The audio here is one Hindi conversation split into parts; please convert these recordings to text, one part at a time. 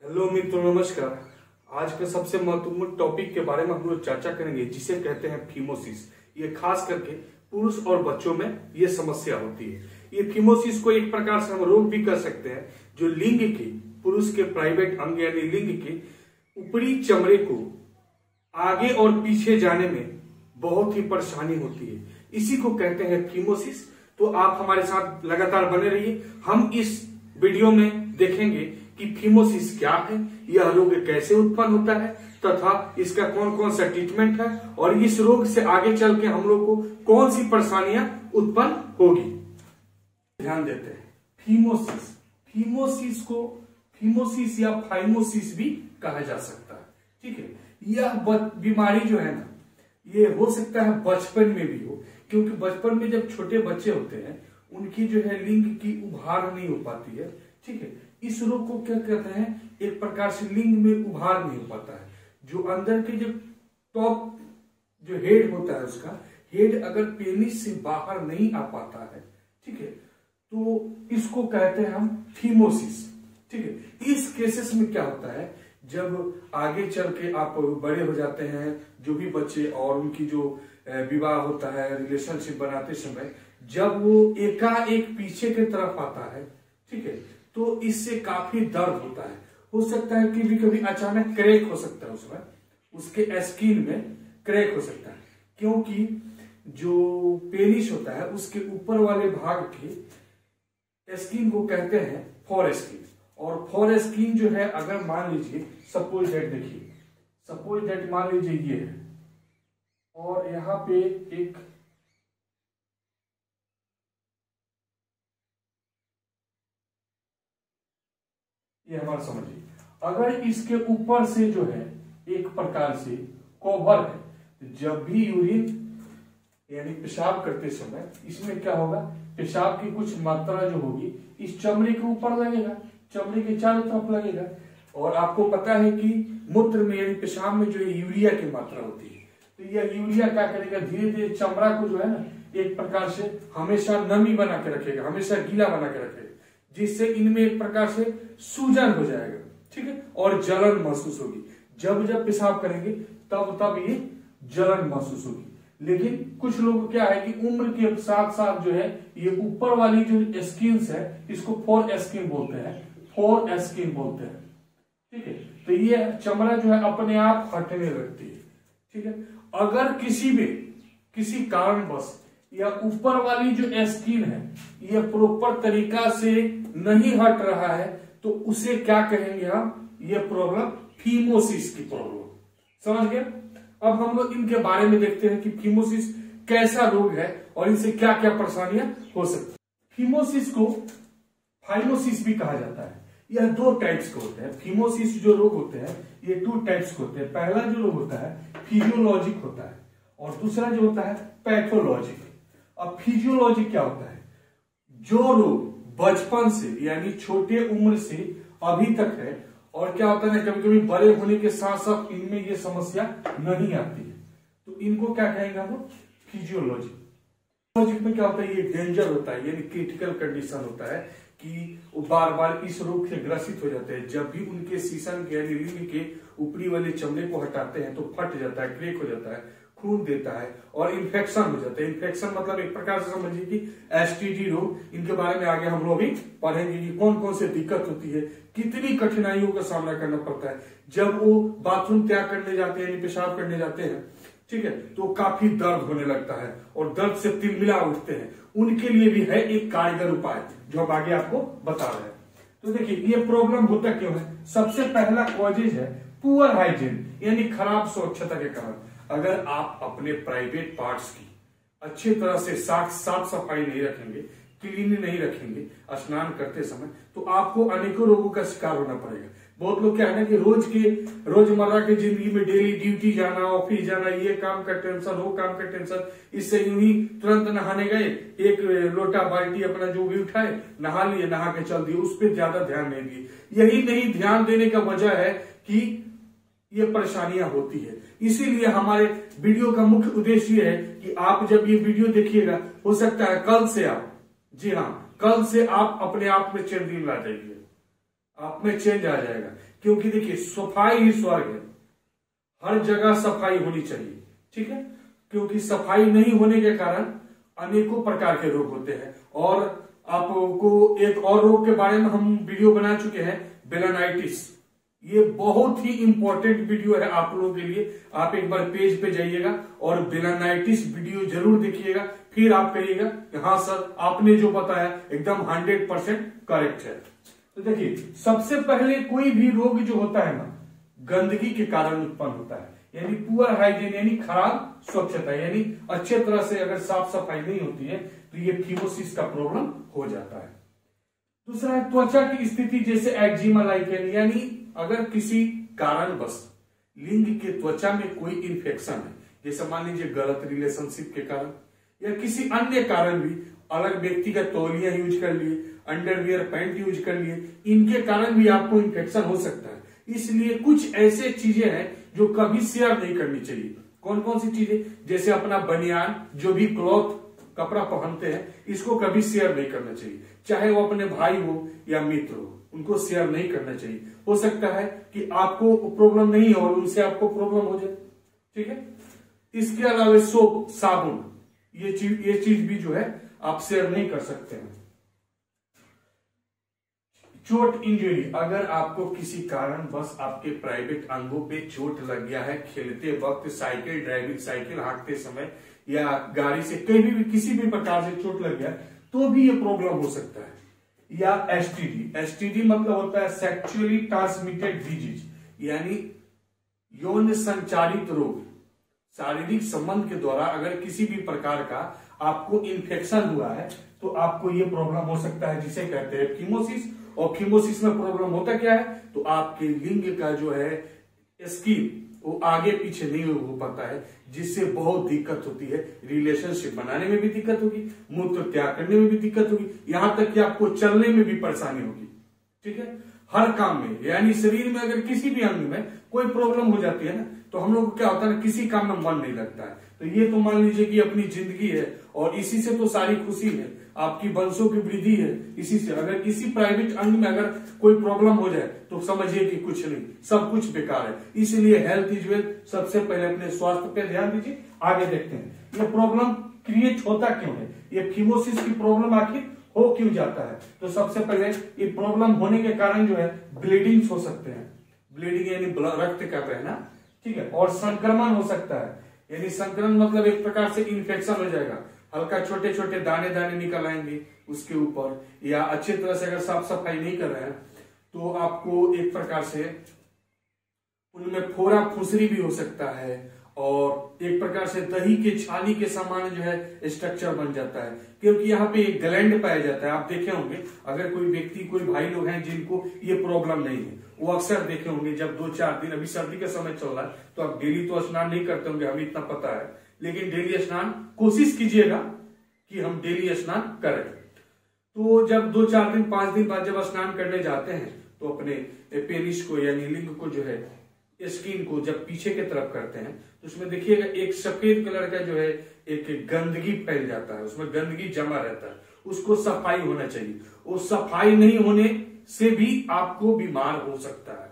हेलो मित्रों, नमस्कार। आज के सबसे महत्वपूर्ण टॉपिक के बारे में हम लोग चर्चा करेंगे, जिसे कहते हैं फीमोसिस। ये खास करके पुरुष और बच्चों में ये समस्या होती है। ये फीमोसिस को एक प्रकार से हम रोग भी कर सकते हैं, जो लिंग के, पुरुष के प्राइवेट अंग यानी लिंग के ऊपरी चमड़े को आगे और पीछे जाने में बहुत ही परेशानी होती है। इसी को कहते हैं फीमोसिस। तो आप हमारे साथ लगातार बने रहिए। हम इस वीडियो में देखेंगे कि फीमोसिस क्या है, यह रोग कैसे उत्पन्न होता है तथा इसका कौन कौन सा ट्रीटमेंट है और इस रोग से आगे चल के हम लोग को कौन सी परेशानियां उत्पन्न होगी। ध्यान देते हैं फीमोसिस। फीमोसिस को फीमोसिस या फाइमोसिस भी कहा जा सकता है। ठीक है, यह बीमारी जो है ना, ये हो सकता है बचपन में भी हो, क्योंकि बचपन में जब छोटे बच्चे होते हैं उनकी जो है लिंग की उभार नहीं हो पाती है। ठीक है, इस रोग को क्या कहते हैं, एक प्रकार से लिंग में उभार नहीं हो पाता है। जो अंदर के जो टॉप जो हेड होता है, उसका हेड अगर पेनिस से बाहर नहीं आ पाता है, ठीक है, तो इसको कहते हैं हम फीमोसिस। ठीक है, इस केसेस में क्या होता है, जब आगे चल के आप बड़े हो जाते हैं, जो भी बच्चे और उनकी जो विवाह होता है, रिलेशनशिप बनाते समय जब वो एकाएक पीछे की तरफ आता है, ठीक है, तो इससे काफी दर्द होता है। हो सकता है कि भी कभी अचानक क्रैक हो सकता है, उसमें उसके स्किन में क्रैक हो सकता है, क्योंकि जो पेनिस होता है उसके ऊपर वाले भाग के स्किन को कहते हैं फोर स्किन। और फोर स्किन जो है, अगर मान लीजिए सपोज दैट, देखिए सपोज दैट मान लीजिए ये है और यहां पे एक ये हमारा समझिए, अगर इसके ऊपर से जो है एक प्रकार से कवर है, तो जब भी यूरिन यानी पेशाब करते समय इसमें क्या होगा, पेशाब की कुछ मात्रा जो होगी इस चमड़े के ऊपर लगेगा, चमड़े के चारों तरफ लगेगा। और आपको पता है कि मूत्र में यानी पेशाब में जो है यूरिया की मात्रा होती है, तो यह यूरिया क्या करेगा, धीरे धीरे चमड़ा को जो है ना एक प्रकार से हमेशा नमी बना के रखेगा, हमेशा गीला बना के रखेगा, जिससे इनमें एक प्रकार से सूजन हो जाएगा। ठीक है, और जलन महसूस होगी। जब जब पेशाब करेंगे तब तब ये जलन महसूस होगी। लेकिन कुछ लोग क्या है कि उम्र के साथ साथ जो है ये ऊपर वाली जो स्किन है इसको फोर स्किन बोलते हैं, फोर स्किन बोलते हैं। ठीक है, तो ये चमड़ा जो है अपने आप हटने लगती है। ठीक है, अगर किसी कारणवश या ऊपर वाली जो स्किन है ये प्रॉपर तरीका से नहीं हट रहा है, तो उसे क्या कहेंगे हम, ये प्रॉब्लम फीमोसिस की प्रॉब्लम। समझ गए? अब हम लोग इनके बारे में देखते हैं कि फीमोसिस कैसा रोग है और इनसे क्या क्या परेशानियां हो सकती है। फीमोसिस को फाइमोसिस भी कहा जाता है। यह दो टाइप्स के होते हैं। फीमोसिस जो रोग होते हैं ये टू टाइप्स के होते हैं। पहला जो रोग होता है फिजियोलॉजिक होता है और दूसरा जो होता है पैथोलॉजिक। अब फिजियोलॉजिक क्या होता है, जो रोग बचपन से यानी छोटे उम्र से अभी तक है, और क्या होता है ना, कभी कभी बड़े होने के साथ साथ इनमें ये समस्या नहीं आती है, तो इनको क्या कहेंगे हम, फिजियोलॉजिक। फिजियोलॉजिक में क्या होता है, ये डेंजर होता है यानी क्रिटिकल कंडीशन होता है कि वो बार बार इस रोग से ग्रसित हो जाते हैं। जब भी उनके सीसन के यानी लिंग के ऊपरी वाले चमड़े को हटाते हैं तो फट जाता है, क्रैक हो जाता है, खून देता है और इन्फेक्शन हो जाता है। इन्फेक्शन मतलब एक प्रकार से समझिए कि एसटीडी रोग। इनके बारे में आगे हम लोग भी पढ़ेंगे कि कौन कौन से दिक्कत होती है, कितनी कठिनाइयों का सामना करना पड़ता है जब वो बाथरूम त्याग करने जाते हैं यानी पेशाब करने जाते हैं। ठीक है, तो काफी दर्द होने लगता है और दर्द से तिलमिला उठते हैं। उनके लिए भी है एक कारगर उपाय जो हम आगे आपको बता रहे हैं। तो देखिए ये प्रॉब्लम होता क्यों है, सबसे पहला कॉजेज है पुअर हाइजीन यानी खराब स्वच्छता के कारण। अगर आप अपने प्राइवेट पार्ट्स की अच्छी तरह से साफ सफाई नहीं रखेंगे, क्लीन नहीं रखेंगे स्नान करते समय, तो आपको अनेकों रोगों का शिकार होना पड़ेगा। बहुत लोग क्या है ना कि रोजमर्रा की जिंदगी में डेली ड्यूटी जाना, ऑफिस जाना, ये काम का टेंशन, वो काम का टेंशन, इससे यूं ही तुरंत नहाने गए, एक लोटा बाल्टी अपना जो भी उठाए नहा लिए, नहा के चल दिए, उस पर ज्यादा ध्यान नहीं दिए। यही नहीं ध्यान देने का वजह है कि ये परेशानियां होती है। इसीलिए हमारे वीडियो का मुख्य उद्देश्य है कि आप जब ये वीडियो देखिएगा, हो सकता है कल से आप, जी हाँ, कल से आप अपने आप में चेंजिंग ला जाइए, आप में चेंज आ जाएगा। क्योंकि देखिए सफाई ही स्वर्ग है, हर जगह सफाई होनी चाहिए, ठीक है। क्योंकि सफाई नहीं होने के कारण अनेकों प्रकार के रोग होते हैं। और आपको एक और रोग के बारे में हम वीडियो बना चुके हैं, बेलानाइटिस। ये बहुत ही इंपॉर्टेंट वीडियो है आप लोगों के लिए। आप एक बार पेज पे जाइएगा और बेलानाइटिस वीडियो जरूर देखिएगा, फिर आप कहिएगा कि हाँ सर आपने जो बताया एकदम 100% करेक्ट है। तो देखिए सबसे पहले कोई भी रोग जो होता है ना, गंदगी के कारण उत्पन्न होता है, यानी पुअर हाइजीन, यानी खराब स्वच्छता, यानी अच्छे तरह से अगर साफ सफाई नहीं होती है तो ये फिमोसिस का प्रॉब्लम हो जाता है। दूसरा है त्वचा की स्थिति, जैसे एक्जिमा, लाइकेन, यानी अगर किसी कारणवश लिंग के त्वचा में कोई इन्फेक्शन है, जैसे मान लीजिए गलत रिलेशनशिप के कारण या किसी अन्य कारण भी, अलग व्यक्ति का तौलिया यूज कर लिए, अंडरवियर पैंट यूज कर लिए, इनके कारण भी आपको इन्फेक्शन हो सकता है। इसलिए कुछ ऐसे चीजें हैं जो कभी शेयर नहीं करनी चाहिए। कौन कौन सी चीजें? जैसे अपना बनियान, जो भी क्लॉथ कपड़ा पहनते हैं, इसको कभी शेयर नहीं करना चाहिए, चाहे वो अपने भाई हो या मित्र हो, उनको शेयर नहीं करना चाहिए। हो सकता है कि आपको प्रॉब्लम नहीं हो और उनसे आपको प्रॉब्लम हो जाए, ठीक है। इसके अलावा सोप, साबुन, ये चीज भी जो है आप शेयर नहीं कर सकते हैं। चोट इंजरी, अगर आपको किसी कारण बस आपके प्राइवेट अंगों पे चोट लग गया है, खेलते वक्त, साइकिल ड्राइविंग, साइकिल हाँकते समय या गाड़ी से कहीं भी किसी भी प्रकार से चोट लग गया, तो भी ये प्रॉब्लम हो सकता है। या एसटीडी, एसटीडी मतलब होता है सेक्सुअली ट्रांसमिटेड डिजीज, यानी यौन संचारित रोग। शारीरिक संबंध के द्वारा अगर किसी भी प्रकार का आपको इन्फेक्शन हुआ है तो आपको ये प्रॉब्लम हो सकता है, जिसे कहते हैं फिमोसिस। और फिमोसिस में प्रॉब्लम होता क्या है, तो आपके लिंग का जो है स्किन वो आगे पीछे नहीं हो पाता है, जिससे बहुत दिक्कत होती है। रिलेशनशिप बनाने में भी दिक्कत होगी, मूत्र त्याग करने में भी दिक्कत होगी, यहां तक कि आपको चलने में भी परेशानी होगी, ठीक है। हर काम में, यानी शरीर में अगर किसी भी अंग में कोई प्रॉब्लम हो जाती है ना, तो हम लोग क्या होता है ना, किसी काम में मन नहीं लगता है। तो ये तो मान लीजिए कि अपनी जिंदगी है और इसी से तो सारी खुशी है, आपकी वंशों की वृद्धि है इसी से। अगर किसी प्राइवेट अंग में अगर कोई प्रॉब्लम हो जाए तो समझिए कि कुछ नहीं, सब कुछ बेकार है। इसलिए हेल्थ इज वेल्थ, सबसे पहले अपने स्वास्थ्य पे ध्यान दीजिए। आगे देखते हैं ये प्रॉब्लम क्रिएट होता क्यों है, ये फिमोसिस की प्रॉब्लम आखिर हो क्यों जाता है। तो सबसे पहले ये प्रॉब्लम होने के कारण जो है ब्लीडिंग हो सकते हैं, ब्लीडिंग यानी रक्त का बहना, ठीक है। और संक्रमण हो सकता है, यानी संक्रमण मतलब एक प्रकार से इन्फेक्शन हो जाएगा, हल्का छोटे छोटे दाने दाने निकल आएंगे उसके ऊपर, या अच्छी तरह से अगर साफ सफाई नहीं कर रहे हैं तो आपको एक प्रकार से उनमें फोड़ा फुंसरी भी हो सकता है, और एक प्रकार से दही के छाली के समान जो है स्ट्रक्चर बन जाता है, क्योंकि यहाँ पे एक ग्लैंड पाया जाता है। आप देखे होंगे अगर कोई व्यक्ति, कोई भाई लोग हैं जिनको ये प्रॉब्लम नहीं है, वो अक्सर देखे होंगे जब 2-4 दिन, अभी सर्दी का समय चल रहा है तो आप डेली तो स्नान नहीं करते होंगे, हमें इतना पता है, लेकिन डेली स्नान कोशिश कीजिएगा कि हम डेली स्नान करें। तो जब 2-4 दिन 5 दिन बाद जब स्नान करने जाते हैं तो अपने पेनिस को यानी लिंग को जो है, स्किन को जब पीछे की तरफ करते हैं तो उसमें देखिएगा एक सफेद कलर का जो है एक गंदगी फैल जाता है, उसमें गंदगी जमा रहता है, उसको सफाई होना चाहिए। वो सफाई नहीं होने से भी आपको बीमार हो सकता है,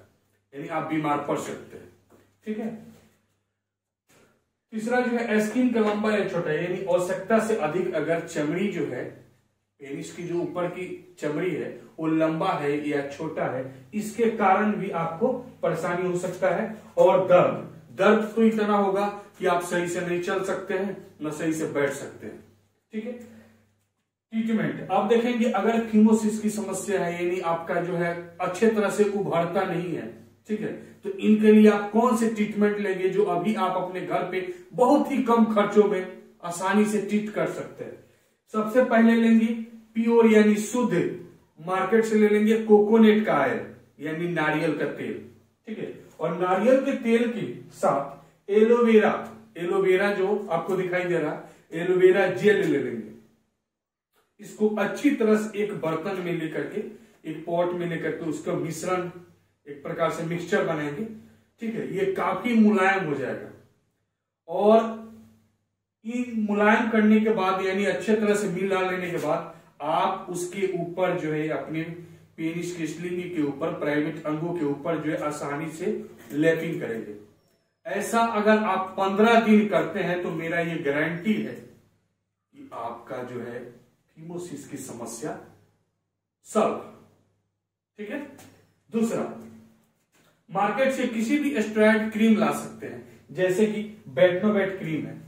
यानी आप बीमार पड़ सकते हैं, ठीक है। तीसरा जो है स्किन का लंबा या छोटा, यानी आवश्यकता से अधिक अगर चमड़ी जो है, पेनिस की जो ऊपर की चमड़ी है वो लंबा है या छोटा है, इसके कारण भी आपको परेशानी हो सकता है। और दर्द तो इतना होगा कि आप सही से नहीं चल सकते हैं, न सही से बैठ सकते हैं, ठीक है। ट्रीटमेंट, आप देखेंगे अगर फिमोसिस की समस्या है, यानी आपका जो है अच्छे तरह से उभरता नहीं है, ठीक है, तो इनके लिए आप कौन से ट्रीटमेंट लेंगे जो अभी आप अपने घर पे बहुत ही कम खर्चों में आसानी से ट्रीट कर सकते हैं। सबसे पहले लेंगे प्योर यानी शुद्ध, मार्केट से ले लेंगे कोकोनट का ऑयल यानी नारियल का तेल, ठीक है। और नारियल के तेल के साथ एलोवेरा, एलोवेरा जो आपको दिखाई दे रहा, एलोवेरा जेल ले लेंगे। इसको अच्छी तरह से एक बर्तन में लेकर के, एक पॉट में लेकर के उसका मिश्रण एक प्रकार से मिक्सचर बनाएंगे, ठीक है। ये काफी मुलायम हो जाएगा, और इन मुलायम करने के बाद यानी अच्छे तरह से मिला लेने के बाद आप उसके ऊपर जो है अपने पेनिस की स्लिंगी के ऊपर, प्राइवेट अंगों के ऊपर जो है आसानी से लैपिंग करेंगे। ऐसा अगर आप 15 दिन करते हैं तो मेरा ये गारंटी है कि आपका जो है फीमोसिस की समस्या सॉल्व। ठीक है। दूसरा, मार्केट से किसी भी स्टेरॉइड क्रीम ला सकते हैं, जैसे कि बेटनोवेट क्रीम है,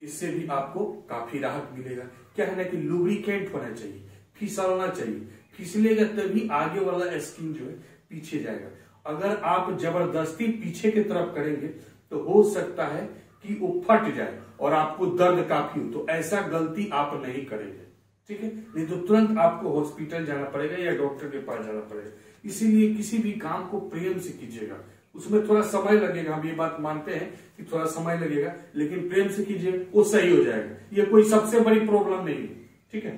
इससे भी आपको काफी राहत मिलेगा। क्या है ना कि लुब्रिकेंट होना चाहिए, फिसलना चाहिए, फिसलेगा तभी आगे वाला स्किन जो है पीछे जाएगा। अगर आप जबरदस्ती पीछे की तरफ करेंगे तो हो सकता है कि वो फट जाए और आपको दर्द काफी हो, तो ऐसा गलती आप नहीं करेंगे। ठीक है, नहीं तो तुरंत आपको हॉस्पिटल जाना पड़ेगा या डॉक्टर के पास जाना पड़ेगा। इसीलिए किसी भी काम को प्रेम से कीजिएगा, उसमें थोड़ा समय लगेगा, हम ये बात मानते हैं कि थोड़ा समय लगेगा, लेकिन प्रेम से कीजिए, वो सही हो जाएगा। ये कोई सबसे बड़ी प्रॉब्लम नहीं है। ठीक है।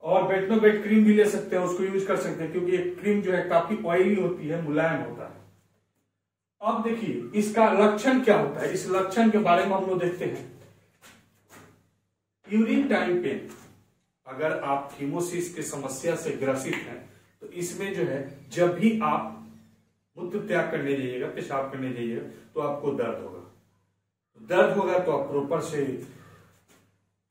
और बेटनोवेट क्रीम भी ले सकते हैं, उसको यूज कर सकते हैं, क्योंकि ये क्रीम जो है काफी ऑयली होती है, मुलायम होता है। अब देखिए इसका लक्षण क्या होता है, इस लक्षण के बारे में हम लोग देखते हैं। यूरिन टाइम पेन, अगर आप फीमोसिस की समस्या से ग्रसित हैं तो इसमें जो है जब भी आप मूत्र त्याग करने जाइएगा, पेशाब करने जाइएगा, तो आपको दर्द होगा। दर्द होगा तो आप प्रॉपर से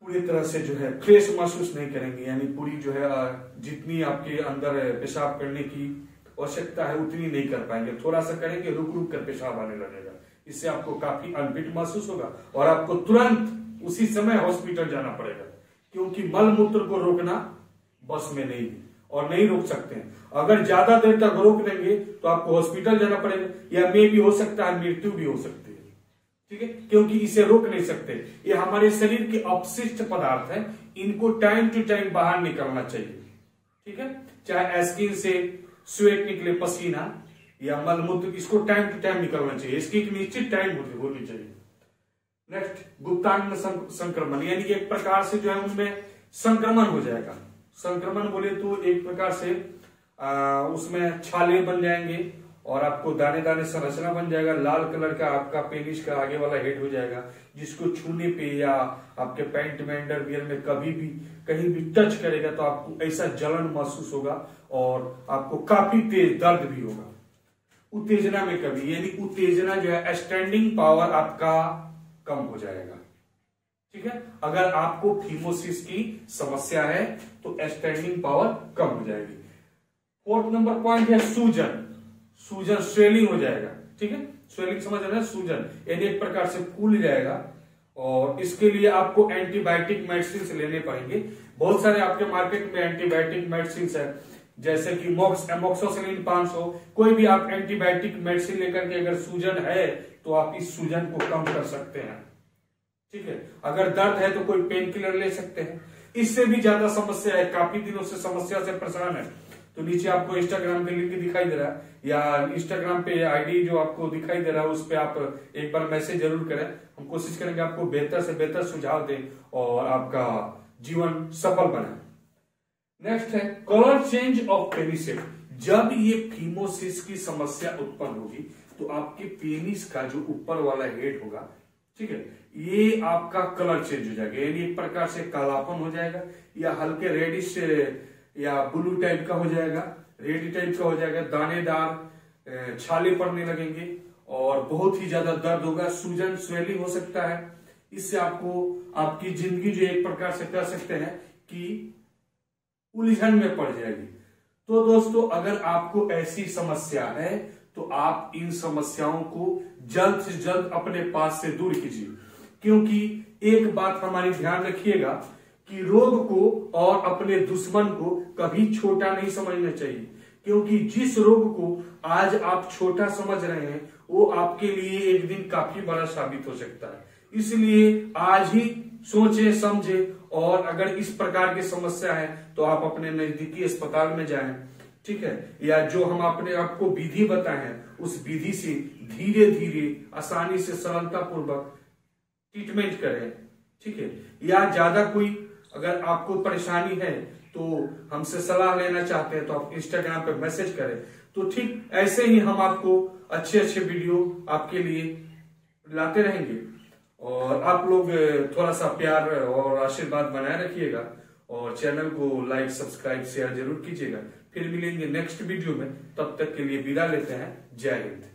पूरी तरह से जो है फ्रेश महसूस नहीं करेंगे, यानी पूरी जो है जितनी आपके अंदर पेशाब करने की आवश्यकता है उतनी नहीं कर पाएंगे। थोड़ा सा करेंगे, रुक रुक कर पेशाब आने लगेगा। इससे आपको काफी अनफिट महसूस होगा और आपको तुरंत उसी समय हॉस्पिटल जाना पड़ेगा, क्योंकि मल मूत्र को रोकना बस में नहीं और नहीं रोक सकते हैं। अगर ज्यादा देर तक रोक देंगे तो आपको हॉस्पिटल जाना पड़ेगा, या मे भी हो सकता है मृत्यु भी हो सकती है। ठीक है, क्योंकि इसे रोक नहीं सकते। ये हमारे शरीर के अपशिष्ट पदार्थ हैं, इनको टाइम टू टाइम बाहर निकलना चाहिए। ठीक है, चाहे स्किन से स्वेट निकले, पसीना या मलमूत्र, इसको टाइम टू टाइम निकलना चाहिए। इसकी एक निश्चित टाइम होनी चाहिए। नेक्स्ट, गुप्तांग संक्रमण, यानी कि एक प्रकार से जो है उनमें संक्रमण हो जाएगा। संक्रमण बोले तो एक प्रकार से उसमें छाले बन जाएंगे और आपको दाने दाने संरचना बन जाएगा। लाल कलर का आपका पेनिस का आगे वाला हेड हो जाएगा, जिसको छूने पे या आपके पैंट में, अंडरवियर में कभी भी कहीं भी टच करेगा तो आपको ऐसा जलन महसूस होगा और आपको काफी तेज दर्द भी होगा। उत्तेजना में कभी, यानी उत्तेजना जो है स्टैंडिंग पावर आपका कम हो जाएगा। ठीक है, अगर आपको फीमोसिस की समस्या है तो स्टैंडिंग पावर कम हो जाएगी। फोर्थ नंबर पॉइंट है सूजन। सूजन, स्वेलिंग हो जाएगा। ठीक है, स्वेलिंग समझ रहे हैं, सूजन यानी एक प्रकार से फूल जाएगा और इसके लिए आपको एंटीबायोटिक मेडिसिन लेने पड़ेंगे। बहुत सारे आपके मार्केट में एंटीबायोटिक मेडिसिन है, जैसे कि एमोक्सिसिलिन 500। कोई भी आप एंटीबायोटिक मेडिसिन लेकर के अगर सूजन है तो आप इस सूजन को कम कर सकते हैं। ठीक है, अगर दर्द है तो कोई पेन किलर ले सकते हैं। इससे भी ज्यादा समस्या है, काफी दिनों से समस्या से परेशान है, तो नीचे आपको इंस्टाग्राम के लिंक दिखाई दे रहा है, या इंस्टाग्राम पे आईडी जो आपको दिखाई दे रहा है उस पे आप एक बार मैसेज जरूर करें। हम कोशिश करेंगे आपको बेहतर से बेहतर सुझाव दें और आपका जीवन सफल बनाए। नेक्स्ट है कलर चेंज ऑफ पेनिस। जब ये फीमोसिस की समस्या उत्पन्न होगी तो आपके पेनिस का जो ऊपर वाला हेड होगा, ठीक है, ये आपका कलर चेंज हो जाएगा, यानी एक प्रकार से कालापन हो जाएगा या हल्के रेडिश या ब्लू टाइप का हो जाएगा, रेड टाइप का हो जाएगा, दानेदार छाले पड़ने लगेंगे और बहुत ही ज्यादा दर्द होगा, सूजन स्वेलिंग हो सकता है। इससे आपको आपकी जिंदगी जो एक प्रकार से कह सकते हैं कि उलझन में पड़ जाएगी। तो दोस्तों, अगर आपको ऐसी समस्या है तो आप इन समस्याओं को जल्द से जल्द अपने पास से दूर कीजिए, क्योंकि एक बात हमारी ध्यान रखिएगा कि रोग को और अपने दुश्मन को कभी छोटा नहीं समझना चाहिए, क्योंकि जिस रोग को आज आप छोटा समझ रहे हैं वो आपके लिए एक दिन काफी बड़ा साबित हो सकता है। इसलिए आज ही सोचे समझे, और अगर इस प्रकार की समस्या है तो आप अपने नजदीकी अस्पताल में जाएं, ठीक है, या जो हम अपने आपको विधि बताए हैं उस विधि से धीरे धीरे आसानी से सरलता पूर्वक ट्रीटमेंट करें। ठीक है, या ज्यादा कोई अगर आपको परेशानी है तो हमसे सलाह लेना चाहते हैं तो आप इंस्टाग्राम पे मैसेज करें। तो ठीक ऐसे ही हम आपको अच्छे अच्छे वीडियो आपके लिए लाते रहेंगे और आप लोग थोड़ा सा प्यार और आशीर्वाद बनाए रखिएगा और चैनल को लाइक सब्सक्राइब शेयर जरूर कीजिएगा। फिर मिलेंगे नेक्स्ट वीडियो में, तब तक के लिए विदा लेते हैं। जय हिंद।